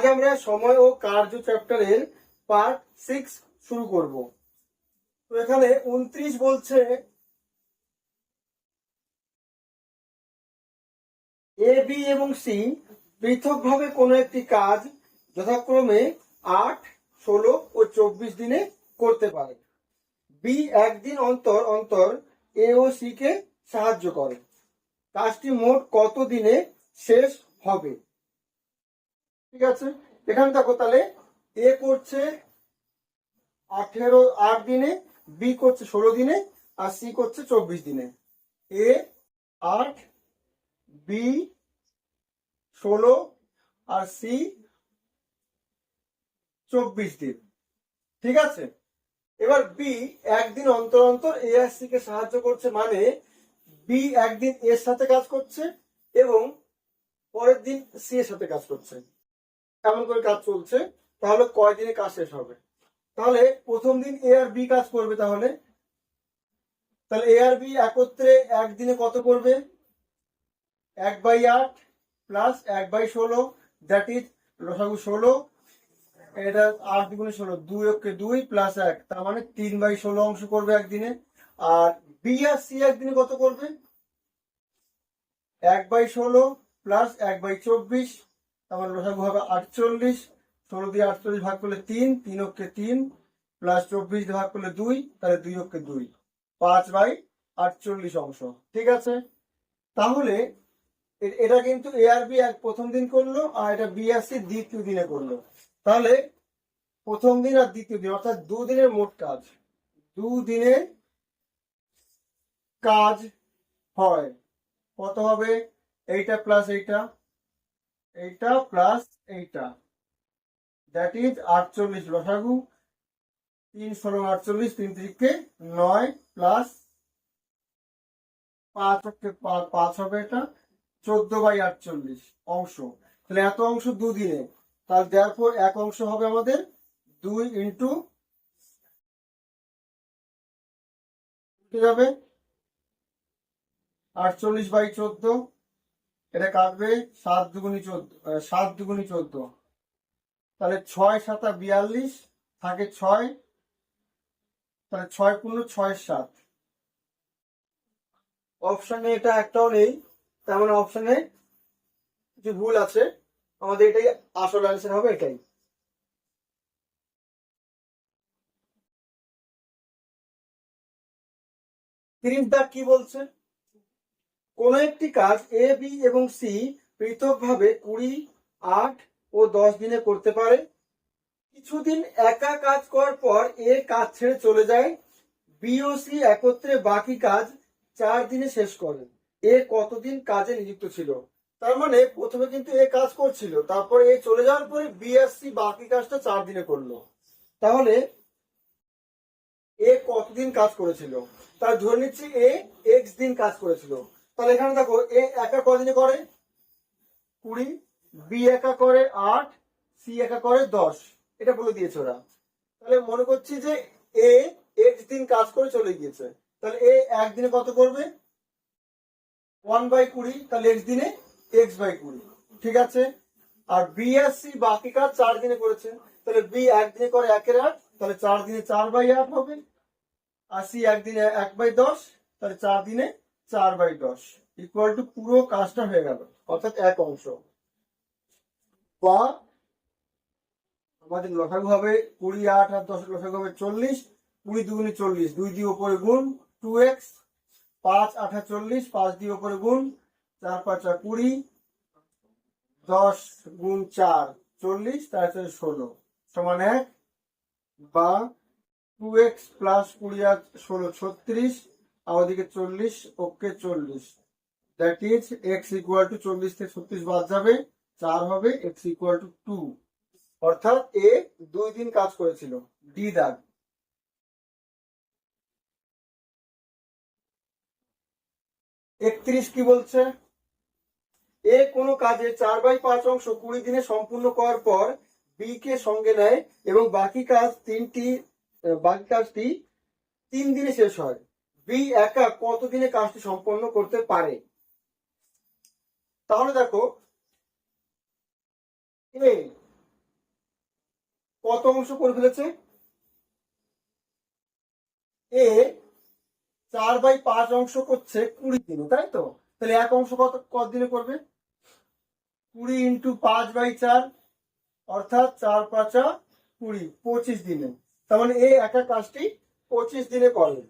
আজ আমরা সময় ও কার্য চ্যাপ্টারের পার্ট 6 শুরু করব। তো এখানে 29 বলছে এ বি এবং সি পৃথকভাবে কোনো একটি কাজ যথাক্রমে 8, 16 ও 24 দিনে করতে পারে। বি একদিন অন্তর অন্তর এ ও সি কে সাহায্য করে। কাজটি মোট কত দিনে শেষ হবে? ঠিক আছে, এখানে দেখো তাহলে এ করছে 8 দিনে, বি করছে 16 দিনে, আর সি করছে 24 দিনে। এ 8, বি 16 আর সি 24 দিন। ঠিক আছে, এবার বি একদিন অন্তর অন্তর এ আর সি কে সাহায্য করছে, মানে বি একদিন এর সাথে কাজ করছে এবং পরের দিন সি এর সাথে কাজ করছে, এমন করে কাজ চলছে। তাহলে কয় দিনে কাজ শেষ হবে? তাহলে প্রথম দিন এ আর বি কাজ করবে, তাহলে এ আর বি একত্রে একদিনে কত করবে? 1/8 প্লাস 1/16, দ্যাট ইজ লসাগু 16। এটা 8 দুগুণে 16, 2 অক্ষে 2 প্লাস 1, তার মানে 3/16 অংশ করবে একদিনে। আর বি আর সি একদিনে কত করবে? 1/16 প্লাস 1/24, তার মানে লসাগু হবে 48। 16 দিয়ে 48 ভাগ করলে 3, 3 অক্ষে 3 প্লাস 24 দিয়ে ভাগ করলে 2, তাহলে 2 অক্ষে 2, 5/48 অংশ। ঠিক আছে, তাহলে এটা কিন্তু এ আর বি প্রথম দিন করলো, আর এটা বি আর সি দ্বিতীয় দিনে করলো। তাহলে প্রথম দিন আর দ্বিতীয় দিন অর্থাৎ দুদিনের মোট কাজ, দুদিনে কাজ হয় কত হবে? এইটা প্লাস এইটা, এইটা প্লাস এইটা, দ্যাট ইজ 48 লসাগু। 3 16 48, 3 3 9 প্লাস 5 হবে, এটা 14/48 অংশ। তাহলে এত অংশ দুদিনে, তাহলে দেয়ারপর এক অংশ হবে আমাদের 2 ইন্টু যাবে 48/14, এটা কাটবে 7 দুগুণি 14, 7 দুগুণি 14, তাহলে 6 7 42 থাকে 6, তাহলে 6 পূর্ণ 6 7। অপশনে এটা একটাও নেই, তার মানে অপশনে কিছু ভুল আছে, আমাদের এটাই আসল অ্যান্সার হবে, এটাই। দাগ কি বলছে? কোন একটি কাজ এ বি এবং সি পৃথকভাবে 20, 8 ও 10 দিনে করতে পারে। কিছুদিন একা কাজ করার পর এ কাজ ছেড়ে চলে যায়। বি ও সি একত্রে বাকি কাজ 4 দিনে শেষ করে। এ কতদিন কাজে নিযুক্ত ছিল? তার মানে প্রথমে কিন্তু এ কাজ করছিল, তারপরে এ চলে যাওয়ার পরে বি আর সি বাকি কাজটা 4 দিনে করলো। তাহলে এ কতদিন কাজ করেছিল? তার ধরে নিচ্ছি এ এক্স দিন কাজ করেছিল। তাহলে এখানে দেখো এ একা কদিনে করে? 20, বি একা করে 8, সি একা করে 10, এটা বলে দিয়েছে ওরা। তাহলে মনে করছি যে এ এক্স দিন কাজ করে চলে গিয়েছে, তাহলে এ একদিনে কত করবে? 1/20, তাহলে এক্স দিনে x/20। ঠিক আছে, আর বি আর সি বাকি কাজ 4 দিনে করেছে, তাহলে বি একদিনে করে 1/8, তাহলে 4 দিনে 4/8 হবে। আর সি একদিনে 1/10, তাহলে 4 দিনে 4/10 ইকুয়াল টু পুরো কাজটা হয়ে গেল, অর্থাৎ এক অংশ। বা আমাদের লসাগু হবে 20, 8 আর 10 লসাগু হবে 40। 20 দুগুণে 40, 2 দিয়ে উপরে গুণ 2x, 5 8 40, 5 দিয়ে উপরে গুণ 4 5 20, 10 গুণ 4 40, তার 16 সমান 1। বা 2x প্লাস 20 আর 16 36, আর ওদিকে 40, ওকে 40, that is x equal to 40 থেকে 36 বাদ যাবে, 4 হবে, x ইকুয়াল টু 2। অর্থাৎ এ 2 দিন কাজ করেছিল। ডি দাগ। 31 কি বলছে? এ কোনো কাজে 4/5 অংশ 20 দিনে সম্পূর্ণ করার পর বি কে সঙ্গে নেয় এবং বাকি কাজটি 3 দিনে শেষ হয়। বি একা কত দিনে কাজটি সম্পন্ন করতে পারে? তাহলে দেখো এ কত অংশ করে ফেলেছে? এ 4/5 অংশ করছে 20 দিনে, তাই তো? তাহলে এক অংশ কত দিনে করবে? 20 ইন্টু 5/4, অর্থাৎ 4×5 = 20, 25 দিনে। তার মানে এই একা কাজটি 25 দিনে করবে।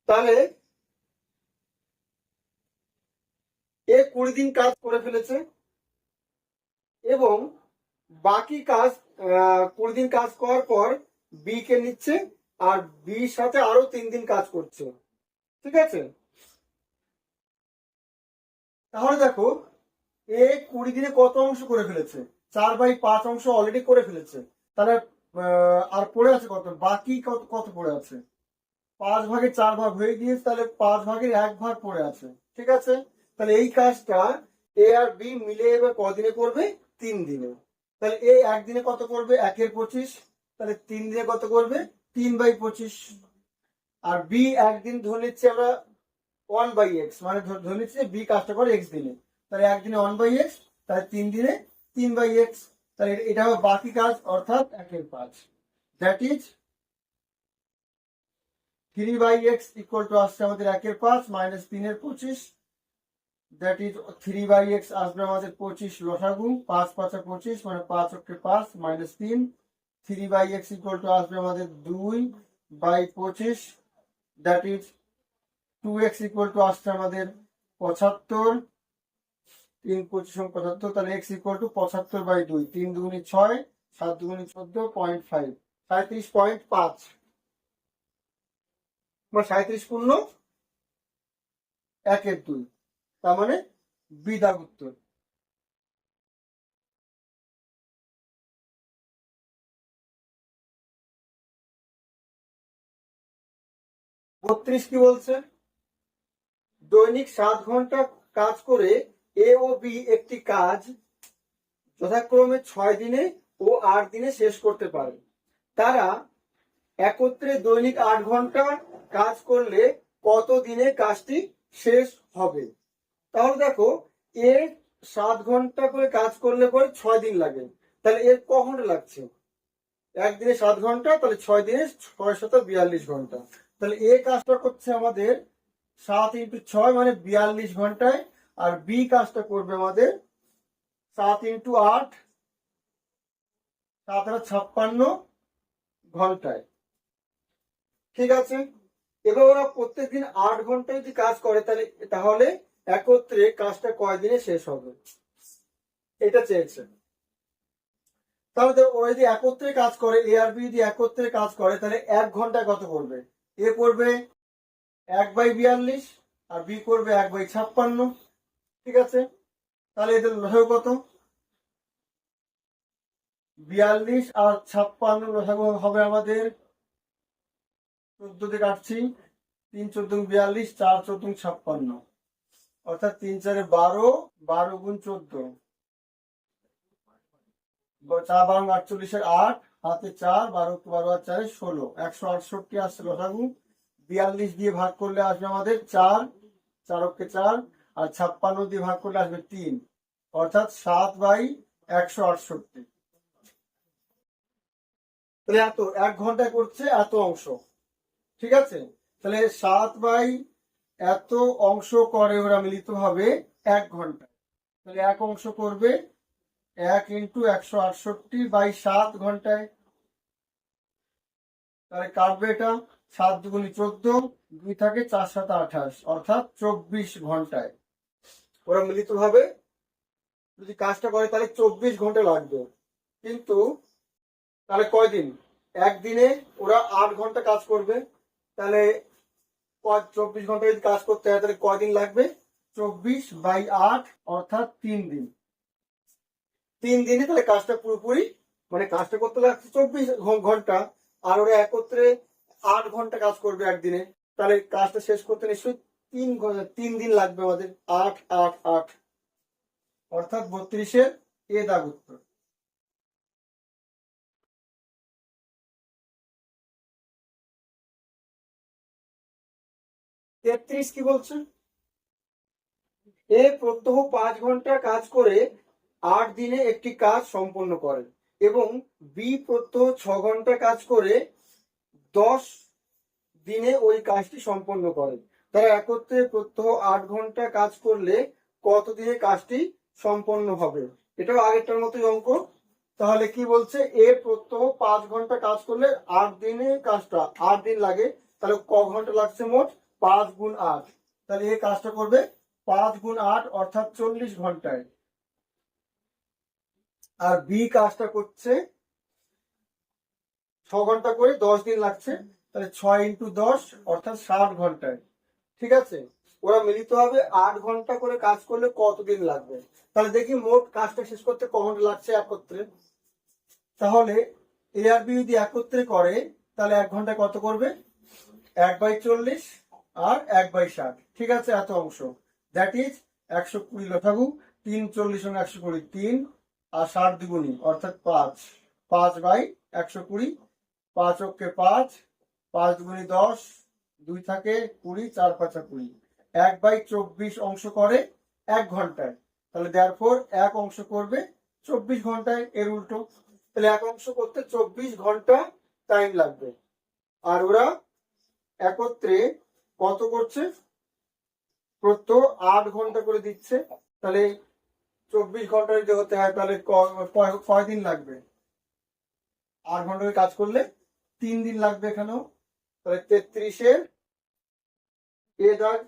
তাহলে এ 20 দিন কাজ করে ফেলেছে এবং বাকি কাজ 20 দিন কাজ করার পর বি কে নিচ্ছে আর বির সাথে আরো 3 দিন কাজ করছে, ঠিক আছে? তাহলে দেখো এ 20 দিনে কত অংশ করে ফেলেছে? 4/5 অংশ অলরেডি করে ফেলেছে। তাহলে আর পড়ে আছে কত? বাকি কত কত পড়ে আছে? 5/4 হয়ে গিয়েছে, তাহলে 5/1 পড়ে আছে, ঠিক আছে? তাহলে এই কাজটা এ আর বি মিলে এবার কদিনে করবে? 3 দিনে। তাহলে এ একদিনে কত করবে? 1/25। তাহলে 3 দিনে কত করবে? 3/25। আর বি একদিন ধরে নিচ্ছি আমরা 1/x, মানে ধরে নিচ্ছি বি কাজটা করে x দিনে। তাহলে একদিনে 1/x, তাহলে 3 দিনে 3/x। তাহলে এটা হবে বাকি কাজ, অর্থাৎ 1/5। That is 3/x equal to আসছে আমাদের 1/5 মাইনাস 3/25। দ্যাট ইজ 3/x আসবে আমাদের 25 লসাগু, 5×5 = 25, মানে 5×5 মাইনাস 3। 3/x ইকুয়াল টু আসবে আমাদের 2/25। That is 2x equal to আসছে আমাদের 75। 3×25 = 75। তাহলে x ইকুয়াল টু 75/2। 3 × 2 = 6, 7 × 2 = 14.5, 37.5, বা 37×1/2। তার মানে বি দাগ উত্তর। বত্রিশ কি বলছে? দৈনিক 7 ঘন্টা কাজ করে এ ও বি একটি কাজ যথাক্রমে 6 দিনে ও 8 দিনে শেষ করতে পারে। তারা একত্রে দৈনিক 8 ঘন্টা কাজ করলে কত দিনে কাজটি শেষ হবে? তাহলে দেখো এ 7 ঘন্টা করে কাজ করলে পরে 6 দিন লাগে। তাহলে এর ক ঘন্টা লাগছে? একদিনে 7 ঘন্টা, তাহলে 6 দিনে 642 ঘন্টা। তাহলে এ কাজটা করছে আমাদের 7×6 মানে 42 ঘন্টায়, আর বি কাজটা করবে আমাদের 7×8, 7×56 ঘন্টায়, ঠিক আছে? এবার ওরা প্রত্যেকদিন 8 ঘন্টা যদি কাজ করে তাহলে একত্রে কাজটা কয় দিনে শেষ হবে, এটা চেয়েছে। তাহলে ওরা যদি একত্রে কাজ করে, এ আর বি যদি একত্রে কাজ করে, তাহলে 1 ঘন্টায় কত করবে? এ করবে 1/42 আর বি করবে 1/56, ঠিক আছে? তাহলে এদের লসাগু কত? 42 আর 56 লসাগু হবে আমাদের 14 দিয়ে কাটছি, 3×14 = 42, 4×14 = 56, অর্থাৎ 3×4 = 12, 12 × 14, 4×12 = 48, 8 হাতে 4, 12 12 আর 4 16, 168 আসছে লসাগু। 42 দিয়ে ভাগ করলে আসবে আমাদের 4, 4×4, আর 56 দিয়ে ভাগ করলে আসবে 3, অর্থাৎ 7/168। তাহলে এত 1 ঘন্টায় করছে এত অংশ, ঠিক আছে? তাহলে 7/এত অংশ করে ওরা মিলিত হবে 1 ঘন্টায়। তাহলে এক অংশ করবে 1×168/7 ঘন্টায়। তাহলে কাটবে এটা, 7 × 2 = 14, 2 থাকে 4 × 7 = 28, অর্থাৎ 24 ঘন্টায় ওরা মিলিত ভাবে যদি কাজটা করে তাহলে 24 ঘন্টা লাগবে। কিন্তু তাহলে কয়দিন? একদিনে ওরা 8 ঘন্টা কাজ করবে, তাহলে 24 ঘন্টা যদি কাজ করতে হয় তাহলে কয়দিন লাগবে? 24/8, অর্থাৎ 3 দিন। 3 দিনে তাহলে কাজটা পুরোপুরি, মানে কাজটা করতে লাগছে 24 ঘন্টা, আর ওরা একত্রে 8 ঘন্টা কাজ করবে একদিনে, তাহলে কাজটা শেষ করতে নিশ্চয়ই 3 দিন লাগবে আমাদের। 8 8 8, অর্থাৎ 32-এর এ দাগ উত্তর। তেত্রিশ কি বলছে? এ প্রত্যহ 5 ঘন্টা কাজ করে 8 দিনে একটি কাজ সম্পন্ন করে এবং বি প্রত্যহ 6 ঘন্টা কাজ করে 10 দিনে ওই কাজটি সম্পন্ন করে। তারা একত্রে প্রত্যহ 8 ঘন্টা কাজ করলে কত দিনে কাজটি সম্পন্ন হবে? এটাও আগেরটার মতোই অঙ্ক। তাহলে কি বলছে, এ প্রত্যহ 5 ঘন্টা কাজ করলে 8 দিনে কাজটা 8 দিন লাগে, তাহলে ক ঘন্টা লাগছে মোট? 5 গুণ 8। তাহলে এই কাজটা করবে 5 গুণ 8 অর্থাৎ 40 ঘন্টায়। আর বি কাজটা করছে 6 ঘন্টা করে 10 দিন লাগছে, তাহলে 6 ইন্টু 10 অর্থাৎ 60 ঘন্টায়। ঠিক আছে, ওরা মিলিত হবে 8 ঘন্টা করে কাজ করলে কতদিন লাগবে। তাহলে দেখি মোট কাজটা শেষ করতে ক ঘন্টা লাগছে একত্রে। তাহলে এ আর বি যদি একত্রে করে তাহলে 1 ঘন্টায় কত করবে? 1/40 আর 1/60। ঠিক আছে, এত অংশ, দ্যাট ইজ 120 লসাগু। 3 40 সঙ্গে 120, 3 আর 60 দ্বিগুণী অর্থাৎ 5, 5/120। 5 অক্ষে 5, 5 দুগুণী 10, 2 থাকে 20, 4 5 20। 1/24 অংশ করে 1 ঘন্টায়, তাহলে দেয়ারফর 1 অংশ করবে 24 ঘন্টায়, এর উল্টো। তাহলে 1 অংশ করতে 24 ঘন্টা টাইম লাগবে। আর ওরা একত্রে কত করছে? প্রত্যহ 8 ঘন্টা করে দিচ্ছে। তাহলে 24 ঘন্টা যদি হতে হয় তাহলে কয়দিন লাগবে? 8 ঘন্টা করে কাজ করলে 3 দিন লাগবে এখানেও। তাহলে 33-এর এ দাগ